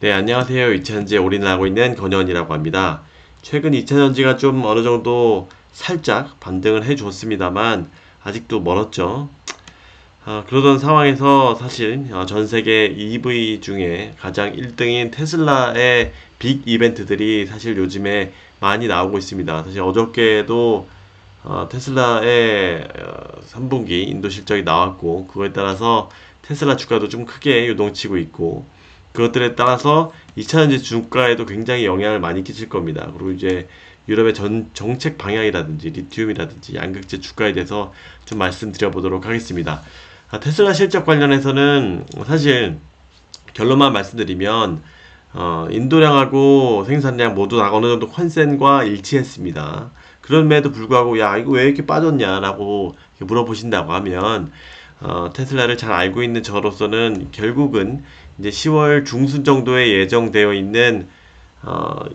네, 안녕하세요. 2차전지에 올인하고 있는 권현이라고 합니다. 최근 2차전지가 좀 어느 정도 살짝 반등을 해 줬습니다만 아직도 멀었죠. 그러던 상황에서 사실 전 세계 EV 중에 가장 1등인 테슬라의 빅 이벤트들이 사실 요즘에 많이 나오고 있습니다. 사실 어저께도 테슬라의 3분기 인도 실적이 나왔고, 그거에 따라서 테슬라 주가도 좀 크게 요동치고 있고, 그것들에 따라서 2차전지 주가에도 굉장히 영향을 많이 끼칠 겁니다. 그리고 이제 유럽의 정책 방향이라든지 리튬이라든지 양극재 주가에 대해서 좀 말씀드려 보도록 하겠습니다. 테슬라 실적 관련해서는 사실 결론만 말씀드리면 인도량하고 생산량 모두 다 어느 정도 컨센과 일치했습니다. 그럼에도 불구하고 야 이거 왜 이렇게 빠졌냐라고 물어보신다고 하면 테슬라를 잘 알고 있는 저로서는 결국은 이제 10월 중순 정도에 예정되어 있는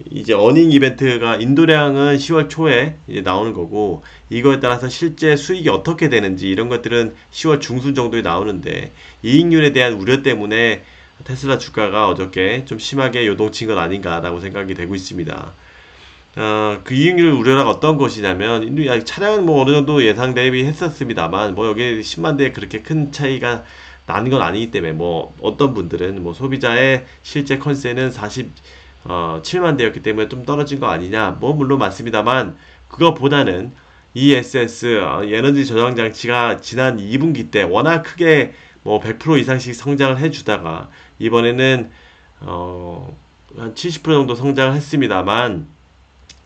이제 어닝 이벤트가 인도량은 10월 초에 이제 나오는 거고, 이거에 따라서 실제 수익이 어떻게 되는지 이런 것들은 10월 중순 정도에 나오는데, 이익률에 대한 우려 때문에 테슬라 주가가 어저께 좀 심하게 요동친 것 아닌가라고 생각이 되고 있습니다. 그 이익률 우려가 어떤 것이냐면, 차량은 뭐 어느 정도 예상 대비했었습니다만, 뭐 여기 10만 대에 그렇게 큰 차이가 나는 건 아니기 때문에, 뭐 어떤 분들은 뭐 소비자의 실제 컨센은 7만 대였기 때문에 좀 떨어진 거 아니냐, 뭐 물론 맞습니다만, 그거보다는 ESS 에너지 저장 장치가 지난 2분기 때 워낙 크게 뭐 100% 이상씩 성장을 해주다가 이번에는 한 70% 정도 성장을 했습니다만,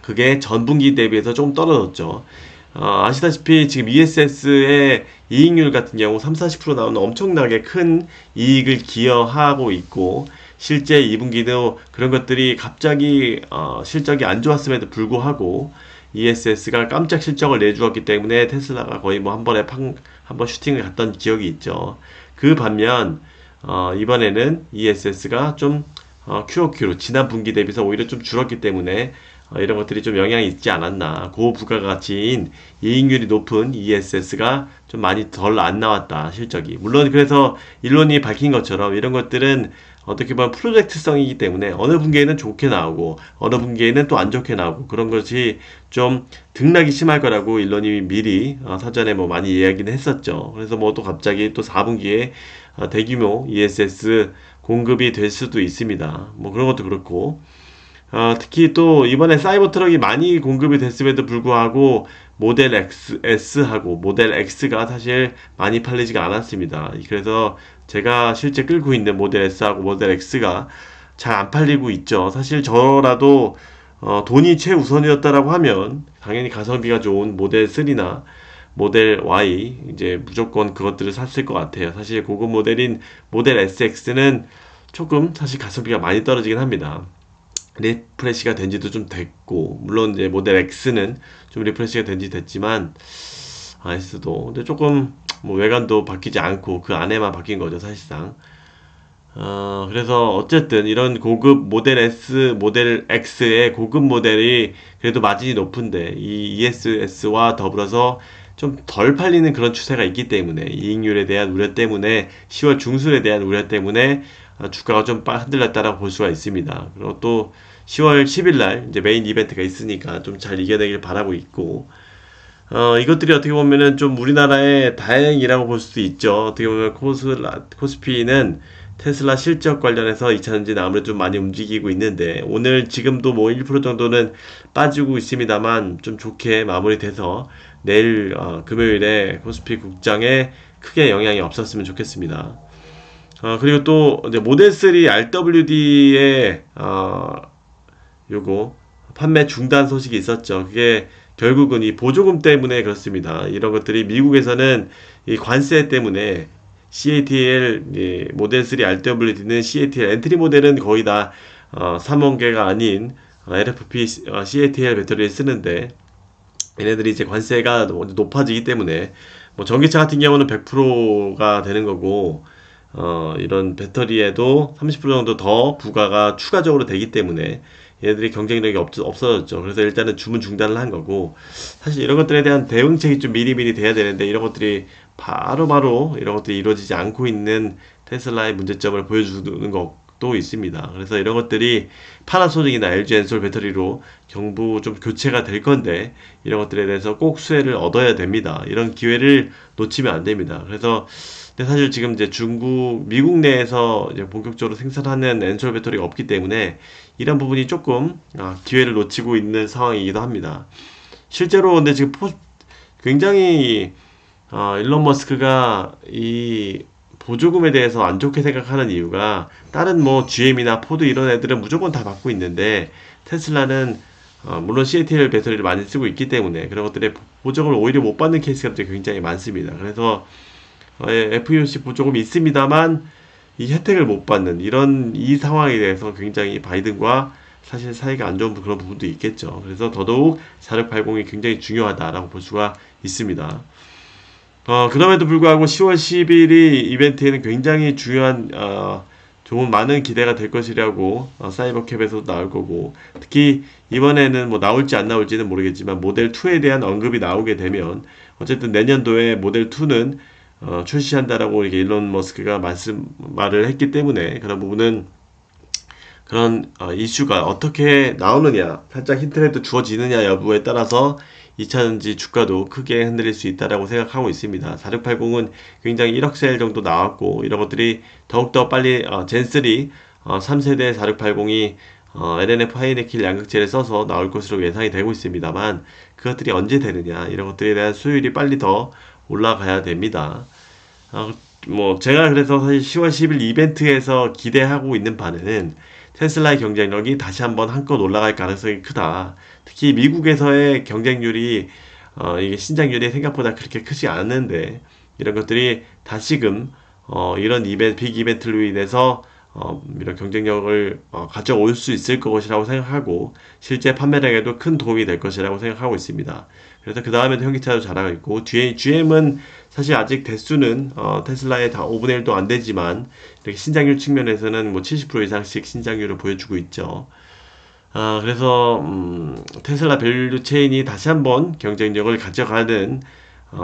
그게 전분기 대비해서 조금 떨어졌죠. 아시다시피 지금 ESS의 이익률 같은 경우 3, 40% 나오는 엄청나게 큰 이익을 기여하고 있고, 실제 2분기도 그런 것들이 갑자기 실적이 안 좋았음에도 불구하고 ESS가 깜짝 실적을 내주었기 때문에 테슬라가 거의 뭐 한 번에 한번 슈팅을 갔던 기억이 있죠. 그 반면 이번에는 ESS가 좀 QOQ로 지난 분기 대비해서 오히려 좀 줄었기 때문에 이런 것들이 좀 영향이 있지 않았나. 고부가가치인 이익률이 높은 ESS가 좀 많이 덜 안 나왔다, 실적이. 물론 그래서 일론이 밝힌 것처럼 이런 것들은 어떻게 보면 프로젝트성이기 때문에 어느 분기에는 좋게 나오고 어느 분기에는 또 안 좋게 나오고, 그런 것이 좀 등락이 심할 거라고 일론이 미리 사전에 뭐 많이 이야기는 했었죠. 그래서 뭐 또 갑자기 또 4분기에 대규모 ESS 공급이 될 수도 있습니다. 뭐 그런 것도 그렇고, 특히 또 이번에 사이버 트럭이 많이 공급이 됐음에도 불구하고 모델 S하고 모델 X가 사실 많이 팔리지가 않았습니다. 그래서 제가 실제 끌고 있는 모델 S하고 모델 X가 잘 안 팔리고 있죠. 사실 저라도 돈이 최우선이었다라고 하면 당연히 가성비가 좋은 모델 3나 모델 Y 이제 무조건 그것들을 샀을 것 같아요. 사실 고급 모델인 모델 SX는 조금 사실 가성비가 많이 떨어지긴 합니다. 리프레시가 된 지도 좀 됐고, 물론 이제 모델 X는 좀 리프레시가 된 지 됐지만, S도 근데 조금 뭐 외관도 바뀌지 않고 그 안에만 바뀐 거죠, 사실상. 그래서 어쨌든 이런 고급 모델 S, 모델 X의 고급 모델이 그래도 마진이 높은데 이 ESS와 더불어서 좀 덜 팔리는 그런 추세가 있기 때문에, 이익률에 대한 우려 때문에, 10월 중순에 대한 우려 때문에 주가가 좀 흔들렸다라고 볼 수가 있습니다. 그리고 또 10월 10일 날 이제 메인 이벤트가 있으니까 좀 잘 이겨내길 바라고 있고, 이것들이 어떻게 보면은 좀 우리나라의 다행이라고 볼 수도 있죠. 어떻게 보면 코스피는 테슬라 실적 관련해서 2차전지는 아무래도 좀 많이 움직이고 있는데, 오늘 지금도 뭐 1% 정도는 빠지고 있습니다만 좀 좋게 마무리돼서 내일 금요일에 코스피 국장에 크게 영향이 없었으면 좋겠습니다. 그리고 또 이제 모델 3 RWD의 요거 판매 중단 소식이 있었죠. 그게 결국은 이 보조금 때문에 그렇습니다. 이런 것들이 미국에서는 이 관세 때문에 CATL 모델 3 RWD는 CATL 엔트리 모델은 거의 다 3원계가 아닌 LFP CATL 배터리를 쓰는데, 얘네들이 이제 관세가 높아지기 때문에 뭐 전기차 같은 경우는 100%가 되는 거고, 이런 배터리에도 30% 정도 더 부가가 추가적으로 되기 때문에 얘네들이 경쟁력이 없어졌죠. 그래서 일단은 주문 중단을 한 거고, 사실 이런 것들에 대한 대응책이 좀 미리미리 돼야 되는데 이런 것들이 바로바로 이런 것들이 이루어지지 않고 있는 테슬라의 문제점을 보여주는 것 또 있습니다. 그래서 이런 것들이 파나소닉이나 LG 엔솔 배터리로 정부 좀 교체가 될 건데 이런 것들에 대해서 꼭 수혜를 얻어야 됩니다. 이런 기회를 놓치면 안 됩니다. 그래서 근데 사실 지금 이제 미국 내에서 이제 본격적으로 생산하는 엔솔 배터리가 없기 때문에 이런 부분이 조금 기회를 놓치고 있는 상황이기도 합니다. 실제로 근데 지금 굉장히 일론 머스크가 이 보조금에 대해서 안 좋게 생각하는 이유가 다른 뭐 GM이나 포드 이런 애들은 무조건 다 받고 있는데 테슬라는 물론 CATL 배터리를 많이 쓰고 있기 때문에 그런 것들에 보조금을 오히려 못 받는 케이스가 굉장히 많습니다. 그래서 FEOC 보조금이 있습니다만 이 혜택을 못 받는 이 상황에 대해서 굉장히 바이든과 사실 사이가 안 좋은 그런 부분도 있겠죠. 그래서 더더욱 4680이 굉장히 중요하다라고 볼 수가 있습니다. 그럼에도 불구하고 10월 10일이 이벤트에는 굉장히 중요한 좋은 많은 기대가 될 것이라고 사이버캡에서도 나올 거고 특히 이번에는 뭐 나올지 안 나올지는 모르겠지만 모델 2에 대한 언급이 나오게 되면 어쨌든 내년도에 모델 2는 출시한다라고 이렇게 일론 머스크가 말을 했기 때문에 그런 부분은 그런 이슈가 어떻게 나오느냐 살짝 힌트라도 주어지느냐 여부에 따라서 2차전지 주가도 크게 흔들릴 수 있다라고 생각하고 있습니다. 4680은 굉장히 1억 셀 정도 나왔고 이런 것들이 더욱더 빨리 젠3 3세대 4680이 LNF 하이네킬 양극재를 써서 나올 것으로 예상이 되고 있습니다만 그것들이 언제 되느냐 이런 것들에 대한 수율이 빨리 더 올라가야 됩니다. 뭐 제가 그래서 사실 10월 10일 이벤트에서 기대하고 있는 바는 테슬라의 경쟁력이 다시 한번 한껏 올라갈 가능성이 크다. 특히 미국에서의 경쟁률이 이게 신장률이 생각보다 그렇게 크지 않은데 이런 것들이 다시금 이런 빅 이벤트로 인해서 이런 경쟁력을 가져올 수 있을 것이라고 생각하고 실제 판매량에도 큰 도움이 될 것이라고 생각하고 있습니다. 그래서 그 다음에도 현기차도 잘하고 있고 GM은 사실 아직 대수는 테슬라의 다 5분의 1도 안 되지만 이렇게 신장률 측면에서는 뭐 70% 이상씩 신장률을 보여주고 있죠. 그래서 테슬라 밸류 체인이 다시 한번 경쟁력을 가져가는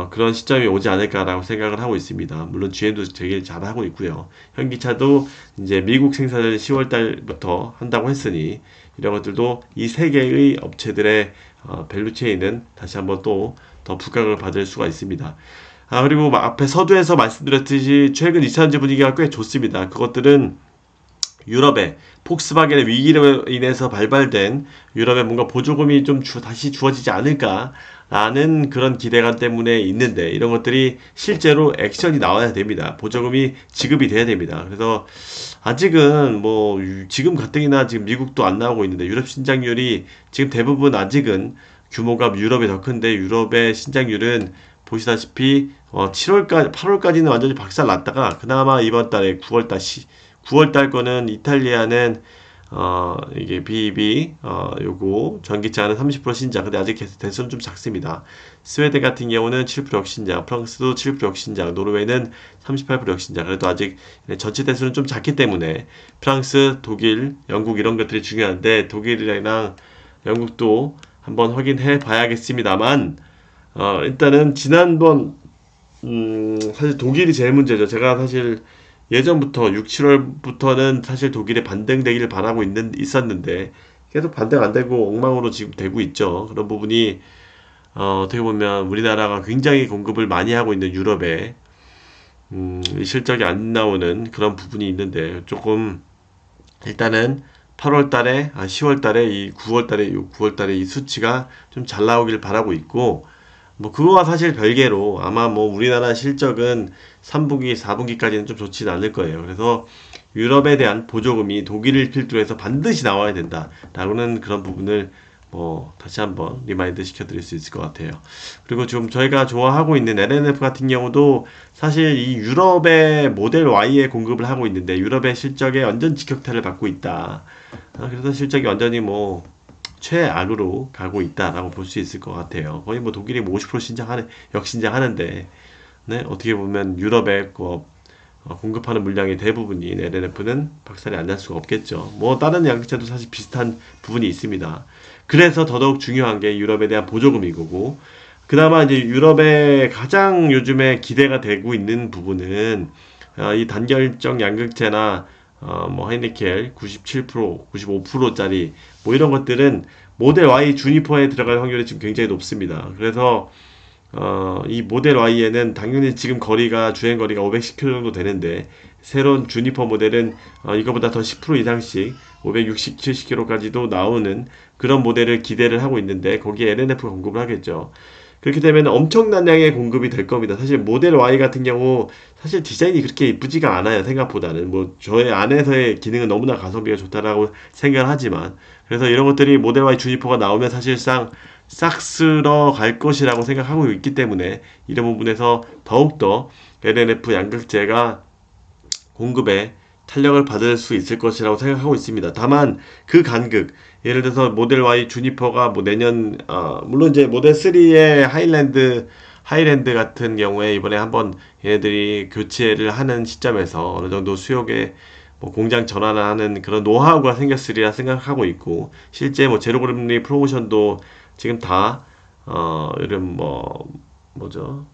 그런 시점이 오지 않을까라고 생각을 하고 있습니다. 물론 GM도 되게 잘하고 있고요. 현기차도 이제 미국 생산을 10월 달부터 한다고 했으니 이런 것들도 이 세 개의 업체들의 밸류 체인은 다시 한번 또 더 부각을 받을 수가 있습니다. 그리고 앞에 서두에서 말씀드렸듯이 최근 2차전지 분위기가 꽤 좋습니다. 그것들은 유럽의 폭스바겐의 위기로 인해서 발발된 유럽에 뭔가 보조금이 좀 다시 주어지지 않을까라는 그런 기대감 때문에 있는데 이런 것들이 실제로 액션이 나와야 됩니다. 보조금이 지급이 돼야 됩니다. 그래서 아직은 뭐 지금 가뜩이나 지금 미국도 안 나오고 있는데 유럽 신장률이 지금 대부분 아직은 규모가 유럽이 더 큰데 유럽의 신장률은 보시다시피 8월까지는 완전히 박살 났다가 그나마 이번 달에 9월달 거는 이탈리아는 이게 BEV 요거 전기차는 30% 신장. 근데 아직 대수는 좀 작습니다. 스웨덴 같은 경우는 7% 역신장, 프랑스도 7% 역신장, 노르웨이는 38% 역신장. 그래도 아직 전체 대수는 좀 작기 때문에 프랑스, 독일, 영국 이런 것들이 중요한데 독일이랑 영국도 한번 확인해 봐야겠습니다만 일단은 지난번 사실 독일이 제일 문제죠. 제가 사실 예전부터 6, 7월부터는 사실 독일에 반등되기를 바라고 있었는데 계속 반등 안 되고 엉망으로 지금 되고 있죠. 그런 부분이 어떻게 보면 우리나라가 굉장히 공급을 많이 하고 있는 유럽에 실적이 안 나오는 그런 부분이 있는데 조금 일단은 8월 달에 10월 달에 이 9월 달에 이 수치가 좀 잘 나오길 바라고 있고 뭐 그거와 사실 별개로 아마 뭐 우리나라 실적은 3분기, 4분기까지는 좀 좋지는 않을 거예요. 그래서 유럽에 대한 보조금이 독일을 필두로 해서 반드시 나와야 된다라고는 그런 부분을 뭐 다시 한번 리마인드 시켜드릴 수 있을 것 같아요. 그리고 지금 저희가 좋아하고 있는 LNF 같은 경우도 사실 이 유럽의 모델 Y에 공급을 하고 있는데 유럽의 실적에 완전 직격탄을 받고 있다. 그래서 실적이 완전히 뭐 최악으로 가고 있다라고 볼 수 있을 것 같아요. 거의 뭐 독일이 뭐 50% 역신장하는데 네, 어떻게 보면 유럽의 공급하는 물량의 대부분인 LNF는 박살이 안 날 수가 없겠죠. 뭐 다른 양극재도 사실 비슷한 부분이 있습니다. 그래서 더더욱 중요한 게 유럽에 대한 보조금이 거고 그나마 이제 유럽의 가장 요즘에 기대가 되고 있는 부분은 이 단결적 양극재나 뭐 하이니켈 97%, 95%짜리 뭐 이런 것들은 모델 Y 주니퍼에 들어갈 확률이 지금 굉장히 높습니다. 그래서 이 모델 Y에는 당연히 지금 거리가 주행 거리가 510km 정도 되는데 새로운 주니퍼 모델은 이거보다 더 10% 이상씩 560, 70km까지도 나오는 그런 모델을 기대를 하고 있는데 거기에 LNF 공급을 하겠죠. 그렇게 되면 엄청난 양의 공급이 될 겁니다. 사실 모델 Y 같은 경우 사실 디자인이 그렇게 이쁘지가 않아요. 생각보다는 뭐 저의 안에서의 기능은 너무나 가성비가 좋다라고 생각을 하지만 그래서 이런 것들이 모델 Y 주니퍼가 나오면 사실상 싹 쓸어 갈 것이라고 생각하고 있기 때문에 이런 부분에서 더욱더 LNF 양극재가 공급에 탄력을 받을 수 있을 것이라고 생각하고 있습니다. 다만 그 간극, 예를 들어서 모델 Y 주니퍼가 뭐 내년 물론 이제 모델 3의 하이랜드 같은 경우에 이번에 한번 얘네들이 교체를 하는 시점에서 어느 정도 수요에 뭐 공장 전환을 하는 그런 노하우가 생겼으리라 생각하고 있고 실제 뭐 제로 그래비티 프로모션도 지금 다 이런 뭐죠?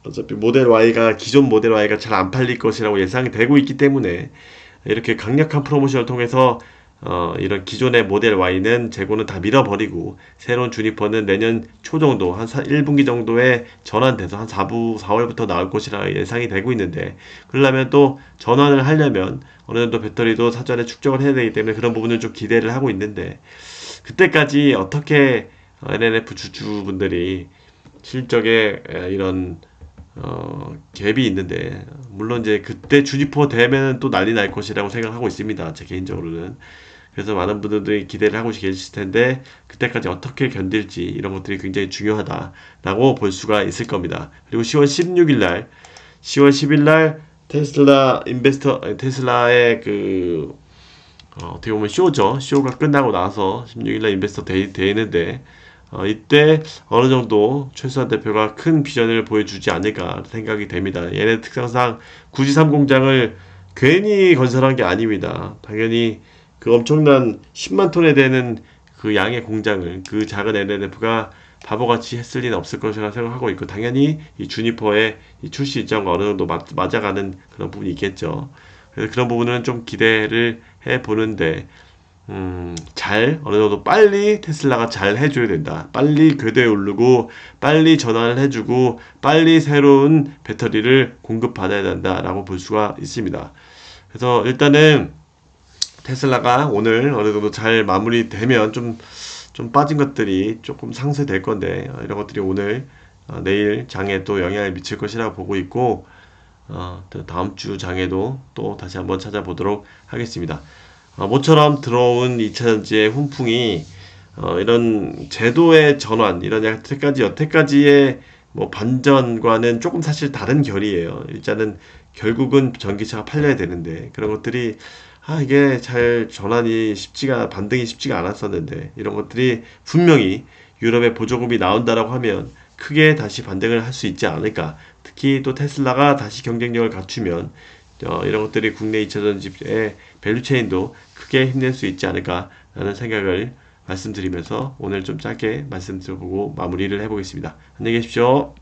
어차피 모델 Y가 기존 모델 Y가 잘 안 팔릴 것이라고 예상이 되고 있기 때문에 이렇게 강력한 프로모션을 통해서 이런 기존의 모델 Y는 재고는 다 밀어버리고 새로운 주니퍼는 내년 초 정도 한 1분기 정도에 전환돼서 한 4월부터 나올 것이라 예상이 되고 있는데 그러려면 또 전환을 하려면 어느 정도 배터리도 사전에 축적을 해야 되기 때문에 그런 부분을 좀 기대를 하고 있는데 그때까지 어떻게 LNF 주주분들이 실적에 이런 갭이 있는데 물론 이제 그때 주니퍼 되면 또 난리 날 것이라고 생각하고 있습니다. 제 개인적으로는. 그래서 많은 분들이 기대를 하고 계실 텐데 그때까지 어떻게 견딜지 이런 것들이 굉장히 중요하다라고 볼 수가 있을 겁니다. 그리고 10월 10일 날 테슬라의 그 어떻게 보면 쇼죠. 쇼가 끝나고 나서 16일 날 인베스터 데이인데 이때 어느 정도 최수환 대표가 큰 비전을 보여주지 않을까 생각이 됩니다. 얘네 특성상 구지삼 공장을 괜히 건설한 게 아닙니다. 당연히 그 엄청난 10만 톤에 되는 그 양의 공장을 그 작은 LNF가 바보같이 했을 리는 없을 것이라 생각하고 있고 당연히 이 주니퍼의 이 출시 일정과 어느 정도 맞아가는 그런 부분이 있겠죠. 그래서 그런 부분은 좀 기대를 해보는데 어느 정도 빨리 테슬라가 잘 해줘야 된다. 빨리 궤도에 오르고, 빨리 전환을 해주고, 빨리 새로운 배터리를 공급받아야 된다라고 볼 수가 있습니다. 그래서 일단은 테슬라가 오늘 어느 정도 잘 마무리되면 좀 빠진 것들이 조금 상쇄될 건데, 이런 것들이 오늘, 내일 장에 또 영향을 미칠 것이라고 보고 있고, 또 다음 주 장에도 또 다시 한번 찾아보도록 하겠습니다. 모처럼 들어온 2차전지의 훈풍이 이런 제도의 전환, 이런 여태까지의 뭐 반전과는 조금 사실 다른 결이에요. 일단은 결국은 전기차가 팔려야 되는데 그런 것들이 이게 잘 반등이 쉽지가 않았었는데 이런 것들이 분명히 유럽의 보조금이 나온다라고 하면 크게 다시 반등을 할 수 있지 않을까. 특히 또 테슬라가 다시 경쟁력을 갖추면 이런 것들이 국내 2차전지의 밸류체인도 크게 힘낼 수 있지 않을까라는 생각을 말씀드리면서 오늘 좀 짧게 말씀드려보고 마무리를 해보겠습니다. 안녕히 계십시오.